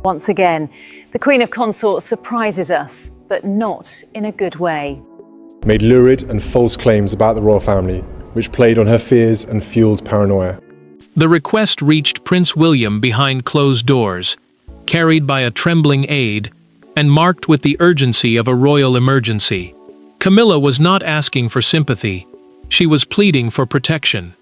Once again, the Queen of Consorts surprises us, but not in a good way. Made lurid and false claims about the royal family, which played on her fears and fueled paranoia. The request reached Prince William behind closed doors, carried by a trembling aide, and marked with the urgency of a royal emergency. Camilla was not asking for sympathy, she was pleading for protection.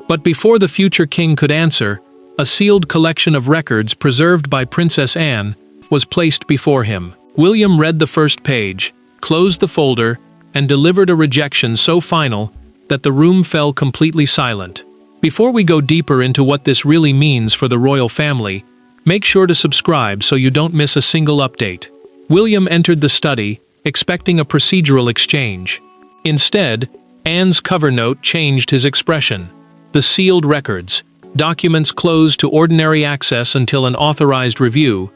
But before the future king could answer, a sealed collection of records preserved by Princess Anne was placed before him. William read the first page, closed the folder, and delivered a rejection so final that the room fell completely silent. Before we go deeper into what this really means for the royal family, make sure to subscribe so you don't miss a single update. William entered the study, expecting a procedural exchange. Instead, Anne's cover note changed his expression. The sealed records, documents closed to ordinary access until an authorized review,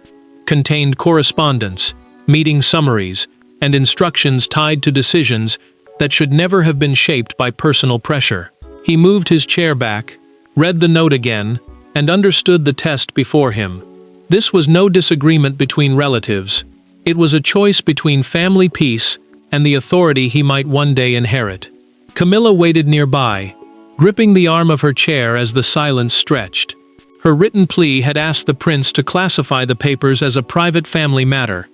contained correspondence, meeting summaries, and instructions tied to decisions that should never have been shaped by personal pressure. He moved his chair back, read the note again, and understood the test before him. This was no disagreement between relatives. It was a choice between family peace and the authority he might one day inherit. Camilla waited nearby, gripping the arm of her chair as the silence stretched. Her written plea had asked the prince to classify the papers as a private family matter,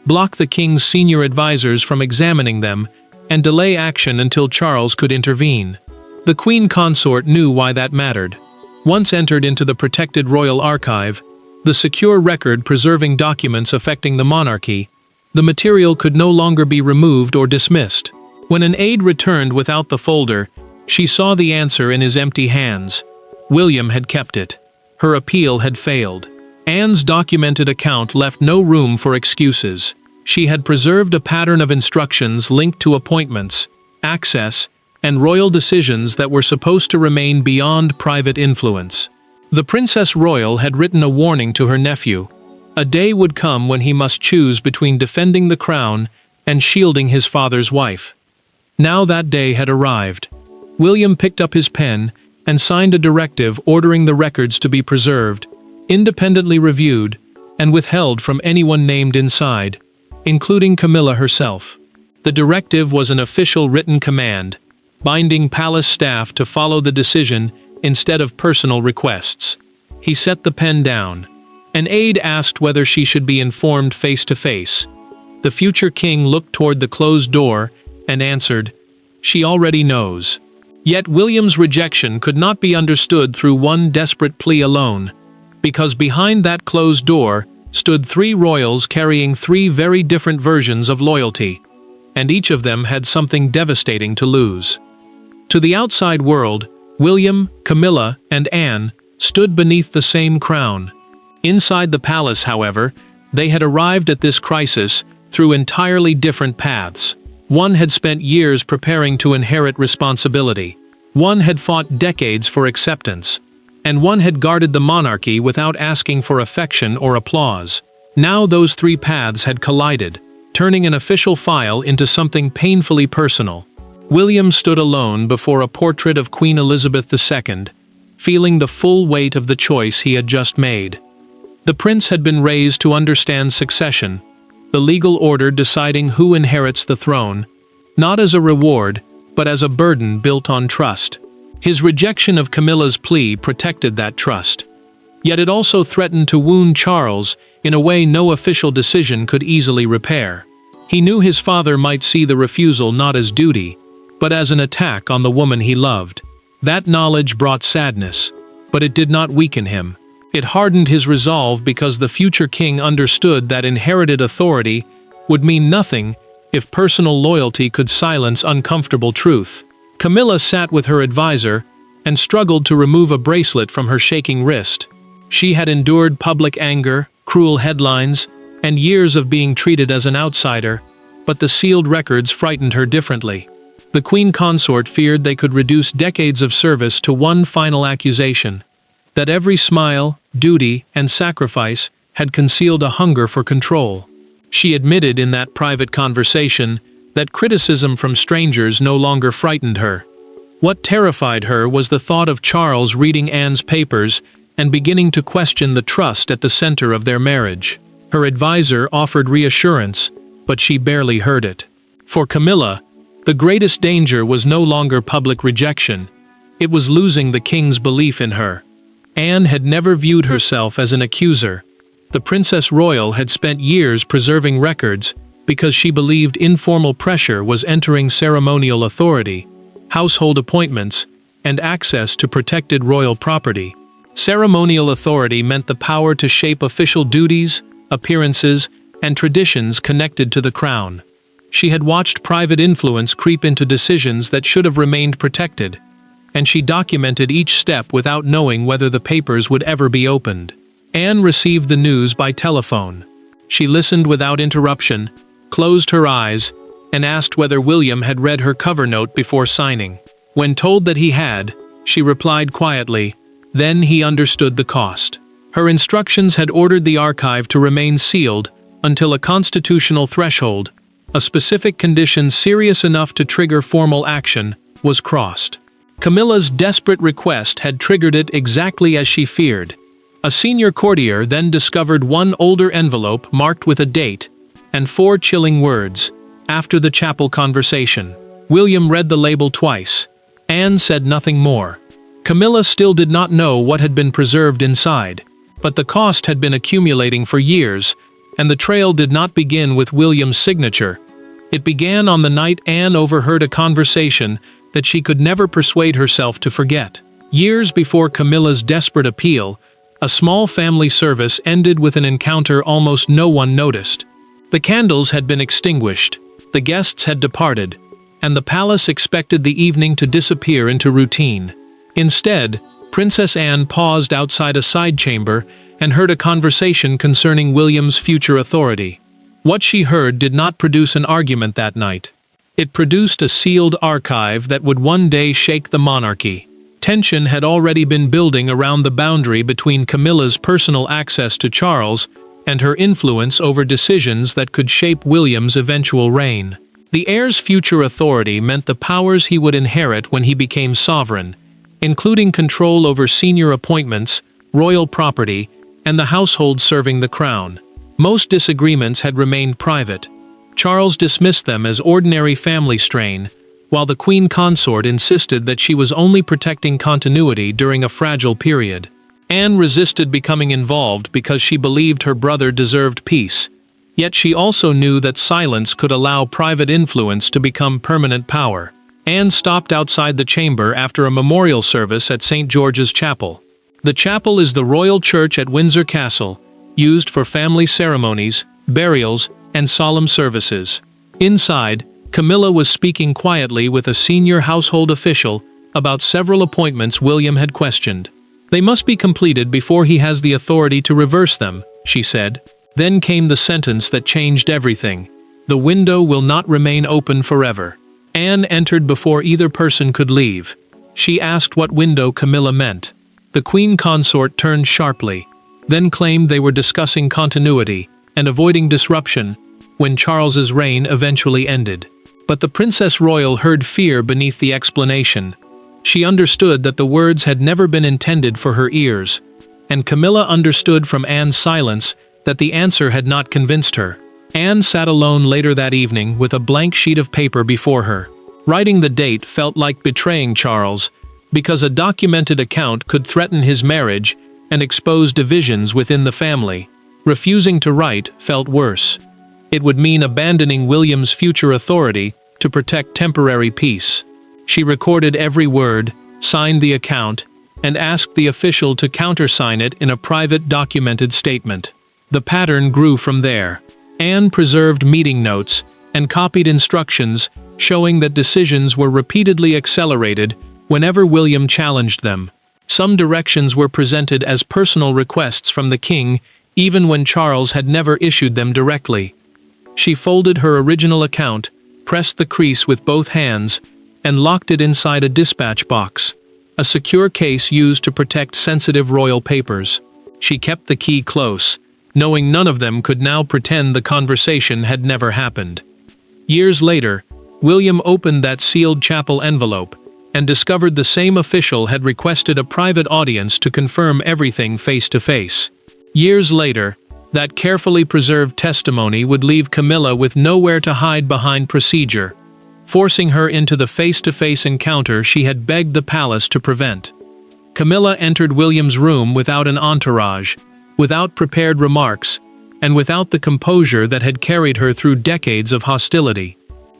block the king's senior advisors from examining them, and delay action until Charles could intervene. The queen consort knew why that mattered. Once entered into the protected royal archive, the secure record preserving documents affecting the monarchy, the material could no longer be removed or dismissed. When an aide returned without the folder, she saw the answer in his empty hands. William had kept it. Her appeal had failed. Anne's documented account left no room for excuses. She had preserved a pattern of instructions linked to appointments, access, and royal decisions that were supposed to remain beyond private influence. The Princess Royal had written a warning to her nephew. A day would come when he must choose between defending the crown and shielding his father's wife. Now that day had arrived. William picked up his pen and signed a directive ordering the records to be preserved, independently reviewed, and withheld from anyone named inside, including Camilla herself. The directive was an official written command, binding palace staff to follow the decision instead of personal requests. He set the pen down. An aide asked whether she should be informed face-to-face. The future king looked toward the closed door and answered, "She already knows." Yet William's rejection could not be understood through one desperate plea alone, because behind that closed door stood three royals carrying three very different versions of loyalty, and each of them had something devastating to lose. To the outside world, William, Camilla, and Anne stood beneath the same crown. Inside the palace, however, they had arrived at this crisis through entirely different paths. One had spent years preparing to inherit responsibility. One had fought decades for acceptance. And one had guarded the monarchy without asking for affection or applause. Now those three paths had collided, turning an official file into something painfully personal. William stood alone before a portrait of Queen Elizabeth II, feeling the full weight of the choice he had just made. The prince had been raised to understand succession, the legal order deciding who inherits the throne, not as a reward, but as a burden built on trust. His rejection of Camilla's plea protected that trust. Yet it also threatened to wound Charles in a way no official decision could easily repair. He knew his father might see the refusal not as duty, but as an attack on the woman he loved. That knowledge brought sadness, but it did not weaken him. It hardened his resolve because the future king understood that inherited authority would mean nothing if personal loyalty could silence uncomfortable truth. Camilla sat with her advisor and struggled to remove a bracelet from her shaking wrist. She had endured public anger, cruel headlines, and years of being treated as an outsider, but the sealed records frightened her differently. The queen consort feared they could reduce decades of service to one final accusation, that every smile, duty, and sacrifice had concealed a hunger for control. She admitted in that private conversation that criticism from strangers no longer frightened her. What terrified her was the thought of Charles reading Anne's papers and beginning to question the trust at the center of their marriage. Her advisor offered reassurance, but she barely heard it. For Camilla, the greatest danger was no longer public rejection. It was losing the king's belief in her. Anne had never viewed herself as an accuser. The Princess Royal had spent years preserving records because she believed informal pressure was entering ceremonial authority, household appointments, and access to protected royal property. Ceremonial authority meant the power to shape official duties, appearances, and traditions connected to the crown. She had watched private influence creep into decisions that should have remained protected, and she documented each step without knowing whether the papers would ever be opened. Anne received the news by telephone. She listened without interruption, closed her eyes, and asked whether William had read her cover note before signing. When told that he had, she replied quietly, then he understood the cost. Her instructions had ordered the archive to remain sealed until a constitutional threshold, a specific condition serious enough to trigger formal action, was crossed. Camilla's desperate request had triggered it exactly as she feared. A senior courtier then discovered one older envelope marked with a date and 4 chilling words, after the chapel conversation. William read the label twice. Anne said nothing more. Camilla still did not know what had been preserved inside, but the cost had been accumulating for years, and the trail did not begin with William's signature. It began on the night Anne overheard a conversation that she could never persuade herself to forget. Years before Camilla's desperate appeal, a small family service ended with an encounter almost no one noticed. The candles had been extinguished, the guests had departed, and the palace expected the evening to disappear into routine. Instead, Princess Anne paused outside a side chamber and heard a conversation concerning William's future authority. What she heard did not produce an argument that night. It produced a sealed archive that would one day shake the monarchy. Tension had already been building around the boundary between Camilla's personal access to Charles and her influence over decisions that could shape William's eventual reign. The heir's future authority meant the powers he would inherit when he became sovereign, including control over senior appointments, royal property, and the household serving the crown. Most disagreements had remained private. Charles dismissed them as ordinary family strain, while the queen consort insisted that she was only protecting continuity during a fragile period. Anne resisted becoming involved because she believed her brother deserved peace, yet she also knew that silence could allow private influence to become permanent power. Anne stopped outside the chamber after a memorial service at St. George's Chapel. The chapel is the royal church at Windsor Castle, used for family ceremonies, burials, and solemn services. Inside, Camilla was speaking quietly with a senior household official about several appointments William had questioned. They must be completed before he has the authority to reverse them, she said. Then came the sentence that changed everything. The window will not remain open forever. Anne entered before either person could leave. She asked what window Camilla meant. The queen consort turned sharply, then claimed they were discussing continuity and avoiding disruption when Charles's reign eventually ended. But the Princess Royal heard fear beneath the explanation. She understood that the words had never been intended for her ears, and Camilla understood from Anne's silence that the answer had not convinced her. Anne sat alone later that evening with a blank sheet of paper before her. Writing the date felt like betraying Charles, because a documented account could threaten his marriage and expose divisions within the family. Refusing to write felt worse. It would mean abandoning William's future authority to protect temporary peace. She recorded every word, signed the account, and asked the official to countersign it in a private documented statement. The pattern grew from there. Anne preserved meeting notes and copied instructions showing that decisions were repeatedly accelerated whenever William challenged them. Some directions were presented as personal requests from the king, even when Charles had never issued them directly. She folded her original account, pressed the crease with both hands, and locked it inside a dispatch box, a secure case used to protect sensitive royal papers. She kept the key close, knowing none of them could now pretend the conversation had never happened. Years later, William opened that sealed chapel envelope and discovered the same official had requested a private audience to confirm everything face to face. Years later, That carefully preserved testimony would leave Camilla with nowhere to hide behind procedure, forcing her into the face-to-face encounter she had begged the palace to prevent. Camilla entered William's room without an entourage, without prepared remarks, and without the composure that had carried her through decades of hostility.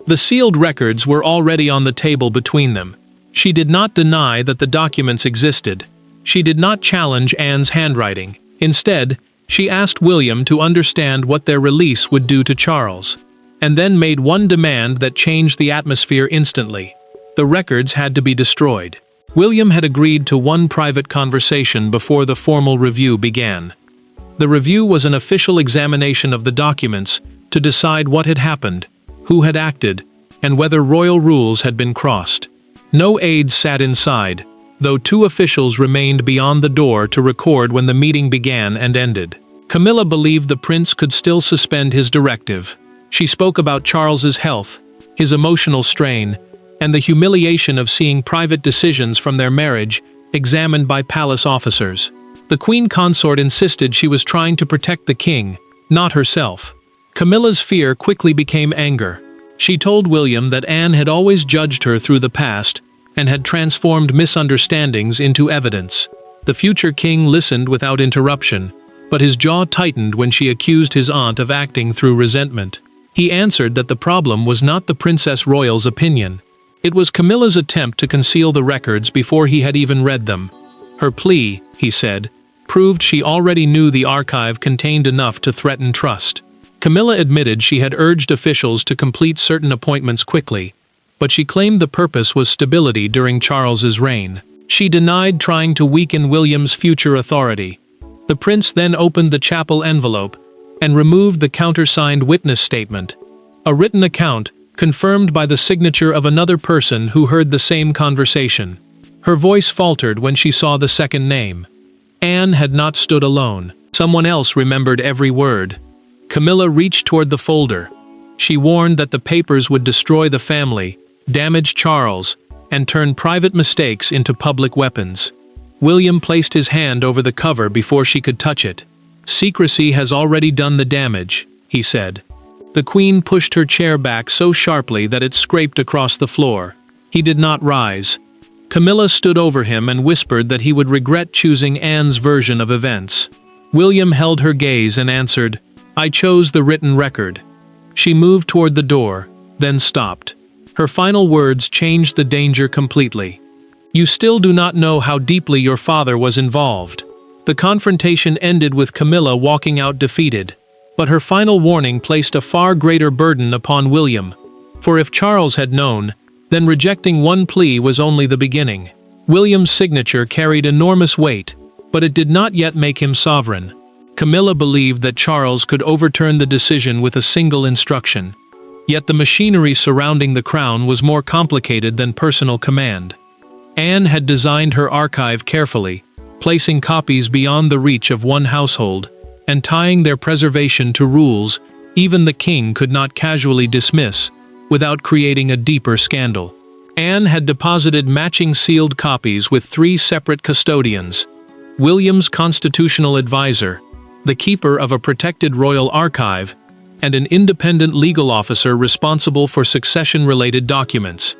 The sealed records were already on the table between them. She did not deny that the documents existed. She did not challenge Anne's handwriting. Instead, she asked William to understand what their release would do to Charles, and then made one demand that changed the atmosphere instantly. The records had to be destroyed. William had agreed to one private conversation before the formal review began. The review was an official examination of the documents to decide what had happened, who had acted, and whether royal rules had been crossed. No aides sat inside, though 2 officials remained beyond the door to record when the meeting began and ended. Camilla believed the prince could still suspend his directive. She spoke about Charles's health, his emotional strain, and the humiliation of seeing private decisions from their marriage examined by palace officers. The queen consort insisted she was trying to protect the king, not herself. Camilla's fear quickly became anger. She told William that Anne had always judged her through the past and had transformed misunderstandings into evidence. The future king listened without interruption, but his jaw tightened when she accused his aunt of acting through resentment. He answered that the problem was not the Princess Royal's opinion. It was Camilla's attempt to conceal the records before he had even read them. Her plea, he said, proved she already knew the archive contained enough to threaten trust. Camilla admitted she had urged officials to complete certain appointments quickly, but she claimed the purpose was stability during Charles's reign. She denied trying to weaken William's future authority. The prince then opened the chapel envelope and removed the countersigned witness statement, a written account confirmed by the signature of another person who heard the same conversation. Her voice faltered when she saw the second name. Anne had not stood alone. Someone else remembered every word. Camilla reached toward the folder. She warned that the papers would destroy the family, damage Charles, and turn private mistakes into public weapons. William placed his hand over the cover before she could touch it. "Secrecy has already done the damage," he said. The queen pushed her chair back so sharply that it scraped across the floor. He did not rise. Camilla stood over him and whispered that he would regret choosing Anne's version of events. William held her gaze and answered, "I chose the written record." She moved toward the door, then stopped. Her final words changed the danger completely. "You still do not know how deeply your father was involved." The confrontation ended with Camilla walking out defeated. But her final warning placed a far greater burden upon William. For if Charles had known, then rejecting one plea was only the beginning. William's signature carried enormous weight, but it did not yet make him sovereign. Camilla believed that Charles could overturn the decision with a single instruction. Yet the machinery surrounding the crown was more complicated than personal command. Anne had designed her archive carefully, placing copies beyond the reach of one household, and tying their preservation to rules even the king could not casually dismiss without creating a deeper scandal. Anne had deposited matching sealed copies with 3 separate custodians: William's constitutional advisor, the keeper of a protected royal archive, and an independent legal officer responsible for succession-related documents.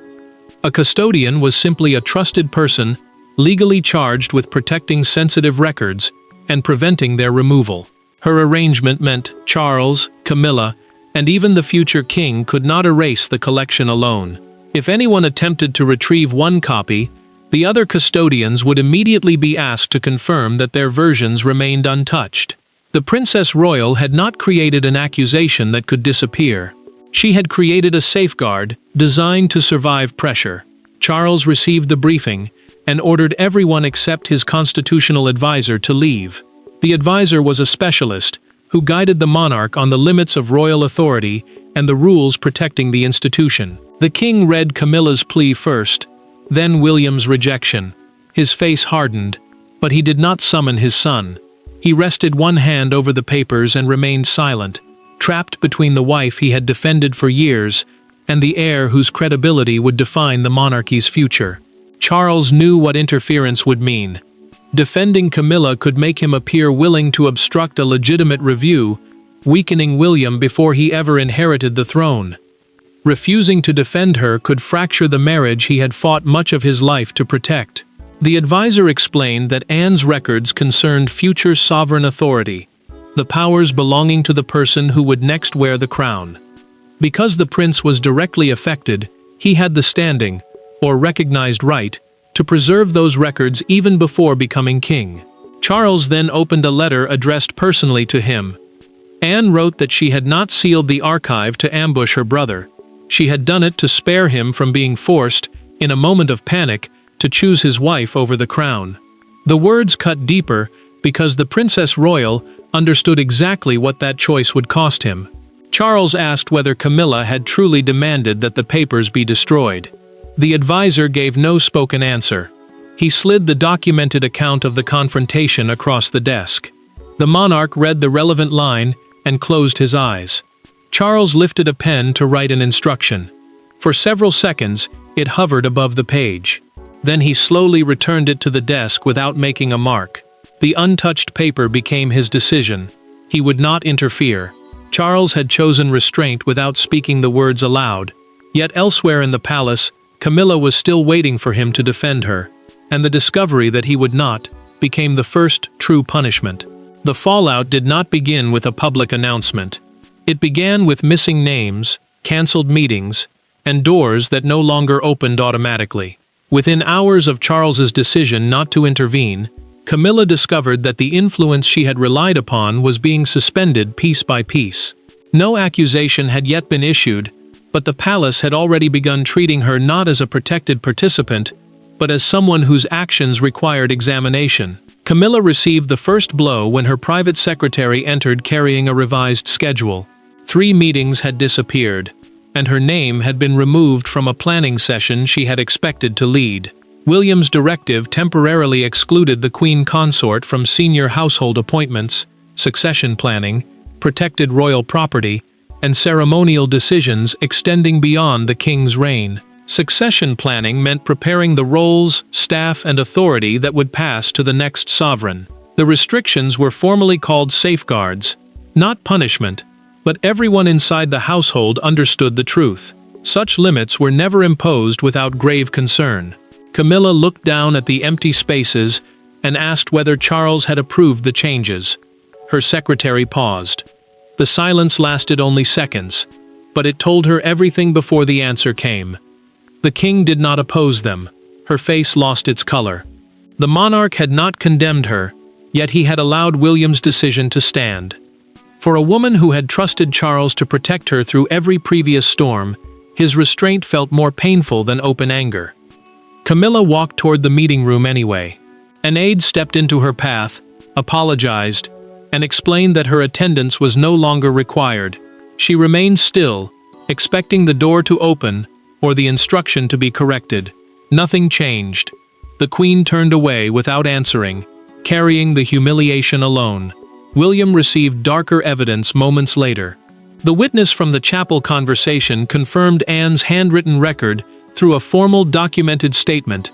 A custodian was simply a trusted person legally charged with protecting sensitive records and preventing their removal. Her arrangement meant Charles, Camilla, and even the future king could not erase the collection alone. If anyone attempted to retrieve one copy, the other custodians would immediately be asked to confirm that their versions remained untouched. The Princess Royal had not created an accusation that could disappear. She had created a safeguard designed to survive pressure. Charles received the briefing and ordered everyone except his constitutional advisor to leave. The advisor was a specialist who guided the monarch on the limits of royal authority and the rules protecting the institution. The king read Camilla's plea first, then William's rejection. His face hardened, but he did not summon his son. He rested one hand over the papers and remained silent, trapped between the wife he had defended for years and the heir whose credibility would define the monarchy's future. Charles knew what interference would mean. Defending Camilla could make him appear willing to obstruct a legitimate review, weakening William before he ever inherited the throne. Refusing to defend her could fracture the marriage he had fought much of his life to protect. The advisor explained that Anne's records concerned future sovereign authority, the powers belonging to the person who would next wear the crown. Because the prince was directly affected, he had the standing, or recognized right, to preserve those records even before becoming king. Charles then opened a letter addressed personally to him. Anne wrote that she had not sealed the archive to ambush her brother. She had done it to spare him from being forced, in a moment of panic, to choose his wife over the crown. The words cut deeper because the Princess Royal understood exactly what that choice would cost him. Charles asked whether Camilla had truly demanded that the papers be destroyed. The advisor gave no spoken answer. He slid the documented account of the confrontation across the desk. The monarch read the relevant line and closed his eyes. Charles lifted a pen to write an instruction. For several seconds, it hovered above the page. Then he slowly returned it to the desk without making a mark. The untouched paper became his decision. He would not interfere. Charles had chosen restraint without speaking the words aloud. Yet elsewhere in the palace, Camilla was still waiting for him to defend her, and the discovery that he would not became the first true punishment. The fallout did not begin with a public announcement. It began with missing names, cancelled meetings, and doors that no longer opened automatically. Within hours of Charles's decision not to intervene, Camilla discovered that the influence she had relied upon was being suspended piece by piece. No accusation had yet been issued, but the palace had already begun treating her not as a protected participant, but as someone whose actions required examination. Camilla received the first blow when her private secretary entered carrying a revised schedule. 3 meetings had disappeared, and her name had been removed from a planning session she had expected to lead. William's directive temporarily excluded the Queen Consort from senior household appointments, succession planning, protected royal property, and ceremonial decisions extending beyond the king's reign. Succession planning meant preparing the roles, staff, and authority that would pass to the next sovereign. The restrictions were formally called safeguards, not punishment, but everyone inside the household understood the truth. Such limits were never imposed without grave concern. Camilla looked down at the empty spaces and asked whether Charles had approved the changes. Her secretary paused. The silence lasted only seconds, but it told her everything before the answer came. The king did not oppose them. Her face lost its color. The monarch had not condemned her, yet he had allowed William's decision to stand. For a woman who had trusted Charles to protect her through every previous storm, his restraint felt more painful than open anger. Camilla walked toward the meeting room anyway. An aide stepped into her path, apologized, and explained that her attendance was no longer required. She remained still, expecting the door to open or the instruction to be corrected. Nothing changed. The Queen turned away without answering, carrying the humiliation alone. William received darker evidence moments later. The witness from the chapel conversation confirmed Anne's handwritten record through a formal documented statement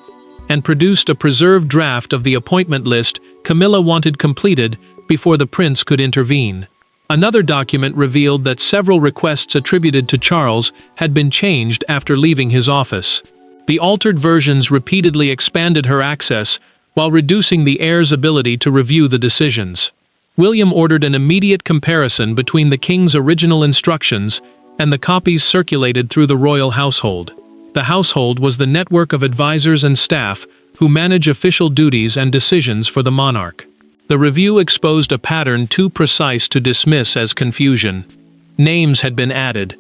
and produced a preserved draft of the appointment list Camilla wanted completed before the prince could intervene. Another document revealed that several requests attributed to Charles had been changed after leaving his office. The altered versions repeatedly expanded her access while reducing the heir's ability to review the decisions. William ordered an immediate comparison between the king's original instructions and the copies circulated through the royal household. The household was the network of advisors and staff who manage official duties and decisions for the monarch. The review exposed a pattern too precise to dismiss as confusion. Names had been added.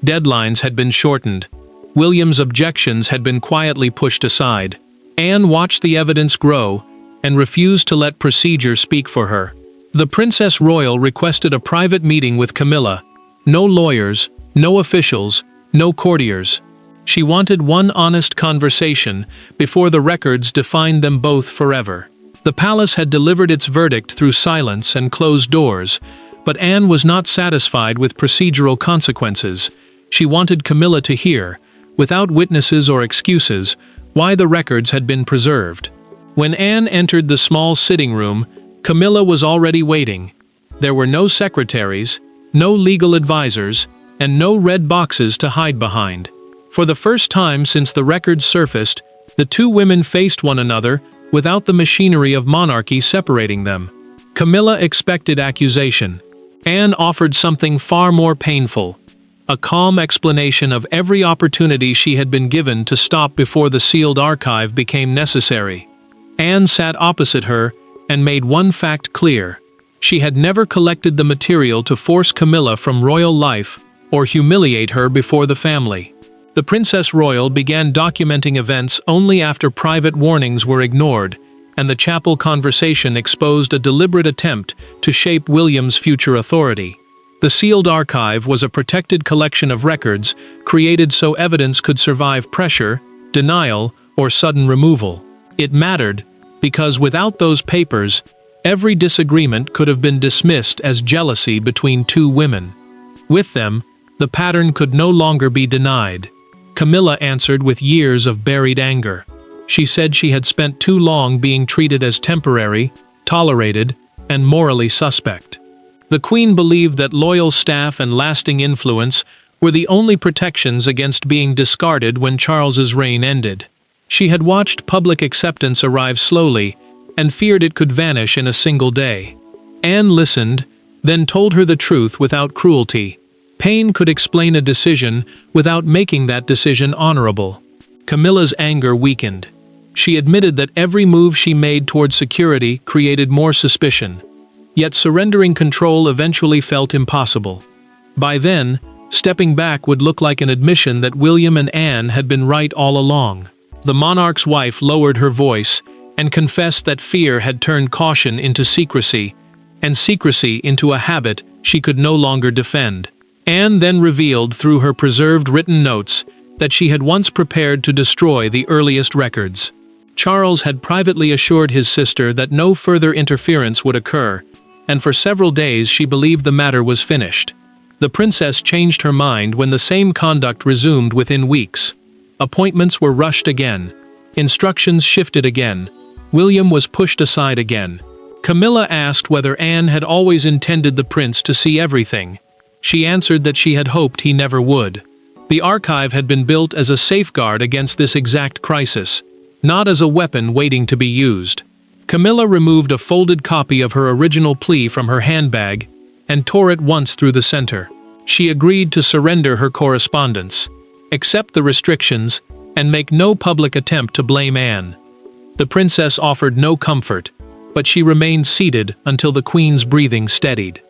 Deadlines had been shortened. William's objections had been quietly pushed aside. Anne watched the evidence grow and refused to let procedure speak for her. The Princess Royal requested a private meeting with Camilla. No lawyers, no officials, no courtiers. She wanted one honest conversation before the records defined them both forever. The palace had delivered its verdict through silence and closed doors, but Anne was not satisfied with procedural consequences. She wanted Camilla to hear, without witnesses or excuses, why the records had been preserved. When Anne entered the small sitting room, Camilla was already waiting. There were no secretaries, no legal advisors, and no red boxes to hide behind. For the first time since the records surfaced, the two women faced one another without the machinery of monarchy separating them. Camilla expected accusation. Anne offered something far more painful: a calm explanation of every opportunity she had been given to stop before the sealed archive became necessary. Anne sat opposite her and made one fact clear: she had never collected the material to force Camilla from royal life or humiliate her before the family. The Princess Royal began documenting events only after private warnings were ignored, and the chapel conversation exposed a deliberate attempt to shape William's future authority. The sealed archive was a protected collection of records created so evidence could survive pressure, denial, or sudden removal. It mattered because without those papers, every disagreement could have been dismissed as jealousy between two women. With them, the pattern could no longer be denied. Camilla answered with years of buried anger. She said she had spent too long being treated as temporary, tolerated, and morally suspect. The Queen believed that loyal staff and lasting influence were the only protections against being discarded when Charles's reign ended. She had watched public acceptance arrive slowly and feared it could vanish in a single day. Anne listened, then told her the truth without cruelty. Pain could explain a decision without making that decision honorable. Camilla's anger weakened. She admitted that every move she made toward security created more suspicion. Yet surrendering control eventually felt impossible. By then, stepping back would look like an admission that William and Anne had been right all along. The monarch's wife lowered her voice and confessed that fear had turned caution into secrecy, and secrecy into a habit she could no longer defend. Anne then revealed through her preserved written notes that she had once prepared to destroy the earliest records. Charles had privately assured his sister that no further interference would occur, and for several days she believed the matter was finished. The princess changed her mind when the same conduct resumed within weeks. Appointments were rushed again. Instructions shifted again. William was pushed aside again. Camilla asked whether Anne had always intended the prince to see everything. She answered that she had hoped he never would. The archive had been built as a safeguard against this exact crisis, not as a weapon waiting to be used. Camilla removed a folded copy of her original plea from her handbag and tore it once through the center. She agreed to surrender her correspondence, accept the restrictions, and make no public attempt to blame Anne. The princess offered no comfort, but she remained seated until the Queen's breathing steadied.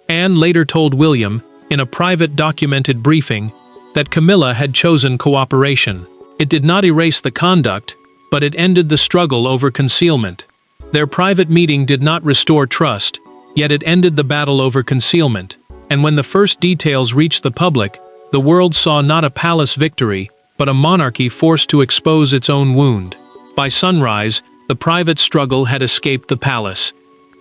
Anne later told William, in a private documented briefing, that Camilla had chosen cooperation. It did not erase the conduct, but it ended the struggle over concealment. Their private meeting did not restore trust, yet it ended the battle over concealment, and when the first details reached the public, the world saw not a palace victory, but a monarchy forced to expose its own wound. By sunrise, the private struggle had escaped the palace.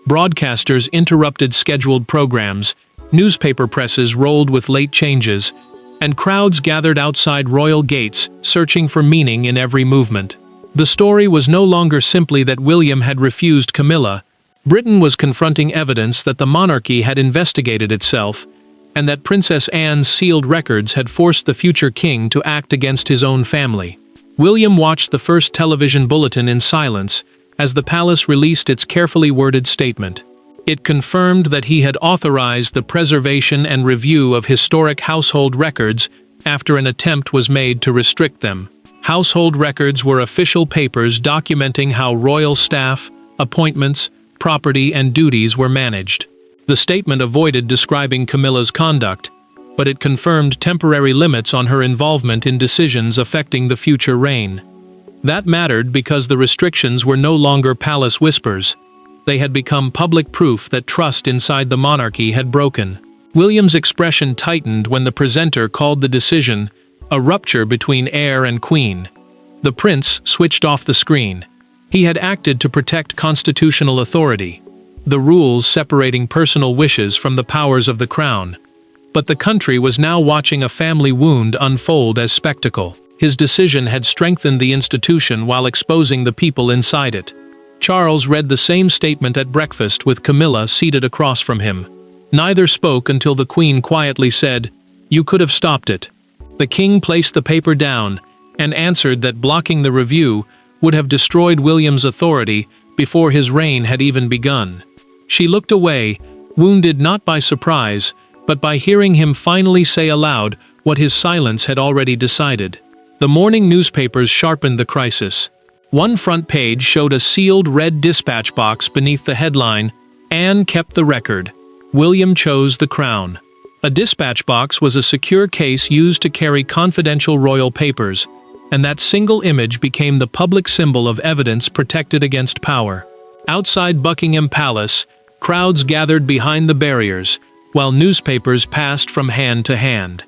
Broadcasters interrupted scheduled programs, newspaper presses rolled with late changes, and crowds gathered outside royal gates, searching for meaning in every movement. The story was no longer simply that William had refused Camilla. Britain was confronting evidence that the monarchy had investigated itself, and that Princess Anne's sealed records had forced the future king to act against his own family. William watched the first television bulletin in silence as the palace released its carefully worded statement. It confirmed that he had authorized the preservation and review of historic household records after an attempt was made to restrict them. Household records were official papers documenting how royal staff, appointments, property, and duties were managed. The statement avoided describing Camilla's conduct, but it confirmed temporary limits on her involvement in decisions affecting the future reign. That mattered because the restrictions were no longer palace whispers. They had become public proof that trust inside the monarchy had broken. William's expression tightened when the presenter called the decision a rupture between heir and queen. The prince switched off the screen. He had acted to protect constitutional authority, the rules separating personal wishes from the powers of the crown. But the country was now watching a family wound unfold as spectacle. His decision had strengthened the institution while exposing the people inside it. Charles read the same statement at breakfast with Camilla seated across from him. Neither spoke until the Queen quietly said, "You could have stopped it." The king placed the paper down and answered that blocking the review would have destroyed William's authority before his reign had even begun. She looked away, wounded not by surprise, but by hearing him finally say aloud what his silence had already decided. The morning newspapers sharpened the crisis. One front page showed a sealed red dispatch box beneath the headline, "Anne kept the record. William chose the crown." A dispatch box was a secure case used to carry confidential royal papers, and that single image became the public symbol of evidence protected against power. Outside Buckingham Palace, crowds gathered behind the barriers, while newspapers passed from hand to hand.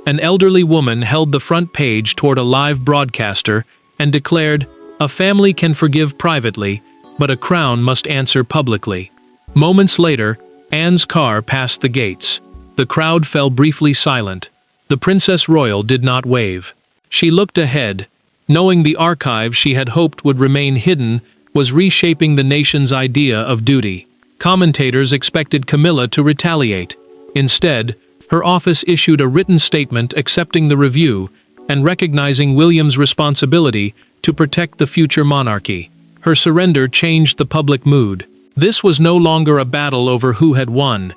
An elderly woman held the front page toward a live broadcaster and declared, "A family can forgive privately, but a crown must answer publicly." Moments later, Anne's car passed the gates. The crowd fell briefly silent. The Princess Royal did not wave. She looked ahead, knowing the archive she had hoped would remain hidden was reshaping the nation's idea of duty. Commentators expected Camilla to retaliate. Instead, her office issued a written statement accepting the review and recognizing William's responsibility to protect the future monarchy. Her surrender changed the public mood. This was no longer a battle over who had won.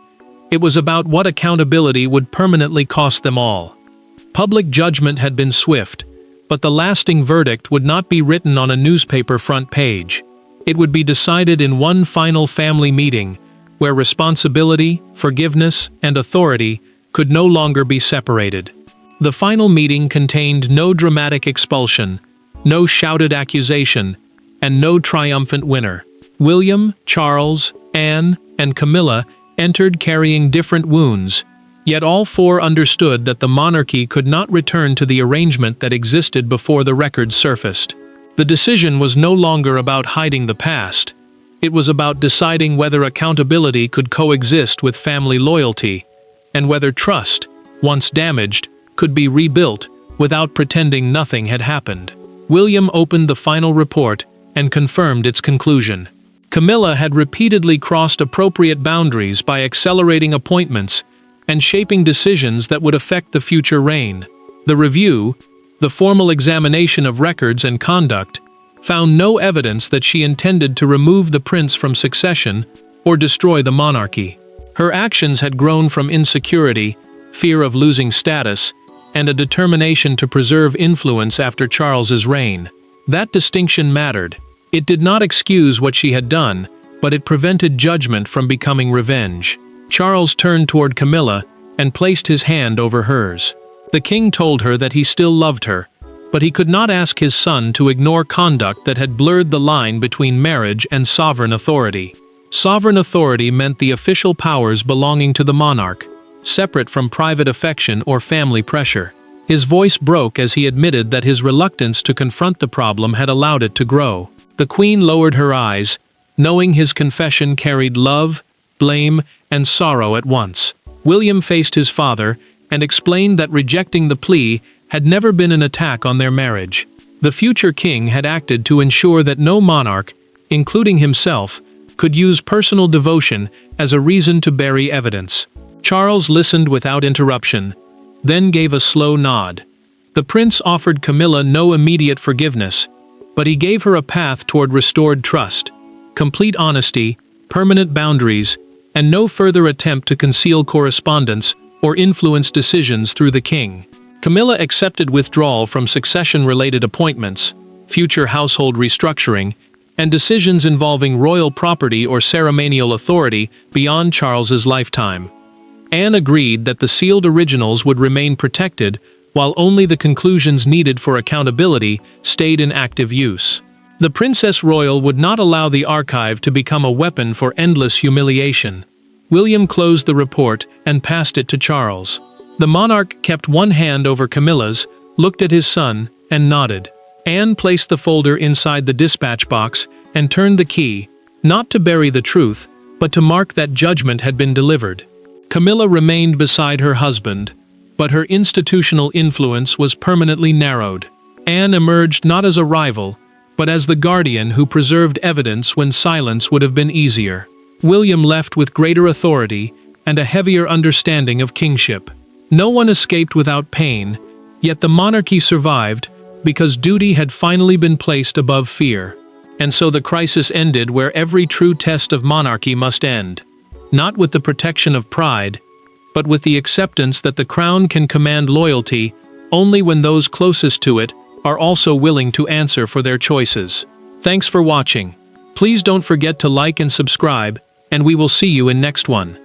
It was about what accountability would permanently cost them all. Public judgment had been swift, but the lasting verdict would not be written on a newspaper front page. It would be decided in one final family meeting, where responsibility, forgiveness, and authority could no longer be separated. The final meeting contained no dramatic expulsion, no shouted accusation, and no triumphant winner. William, Charles, Anne, and Camilla entered carrying different wounds, yet all four understood that the monarchy could not return to the arrangement that existed before the records surfaced. The decision was no longer about hiding the past. It was about deciding whether accountability could coexist with family loyalty, and whether trust, once damaged, could be rebuilt without pretending nothing had happened. William opened the final report and confirmed its conclusion. Camilla had repeatedly crossed appropriate boundaries by accelerating appointments and shaping decisions that would affect the future reign. The review, the formal examination of records and conduct, found no evidence that she intended to remove the prince from succession or destroy the monarchy. Her actions had grown from insecurity, fear of losing status, and a determination to preserve influence after Charles's reign. That distinction mattered. It did not excuse what she had done, but it prevented judgment from becoming revenge. Charles turned toward Camilla and placed his hand over hers. The king told her that he still loved her, but he could not ask his son to ignore conduct that had blurred the line between marriage and sovereign authority. Sovereign authority meant the official powers belonging to the monarch, separate from private affection or family pressure. His voice broke as he admitted that his reluctance to confront the problem had allowed it to grow. The Queen lowered her eyes, knowing his confession carried love, blame, and sorrow at once. William faced his father and explained that rejecting the plea had never been an attack on their marriage. The future king had acted to ensure that no monarch, including himself, could use personal devotion as a reason to bury evidence. Charles listened without interruption, then gave a slow nod. The prince offered Camilla no immediate forgiveness, but he gave her a path toward restored trust, complete honesty, permanent boundaries, and no further attempt to conceal correspondence or influence decisions through the king. Camilla accepted withdrawal from succession-related appointments, future household restructuring, and decisions involving royal property or ceremonial authority beyond Charles's lifetime. Anne agreed that the sealed originals would remain protected, while only the conclusions needed for accountability stayed in active use. The Princess Royal would not allow the archive to become a weapon for endless humiliation. William closed the report and passed it to Charles. The monarch kept one hand over Camilla's, looked at his son, and nodded. Anne placed the folder inside the dispatch box and turned the key, not to bury the truth, but to mark that judgment had been delivered. Camilla remained beside her husband, but her institutional influence was permanently narrowed. Anne emerged not as a rival, but as the guardian who preserved evidence when silence would have been easier. William left with greater authority and a heavier understanding of kingship. No one escaped without pain, yet the monarchy survived because duty had finally been placed above fear. And so the crisis ended where every true test of monarchy must end. Not with the protection of pride, but with the acceptance that the crown can command loyalty only when those closest to it are also willing to answer for their choices. Thanks for watching. Please don't forget to like and subscribe, and we will see you in next one.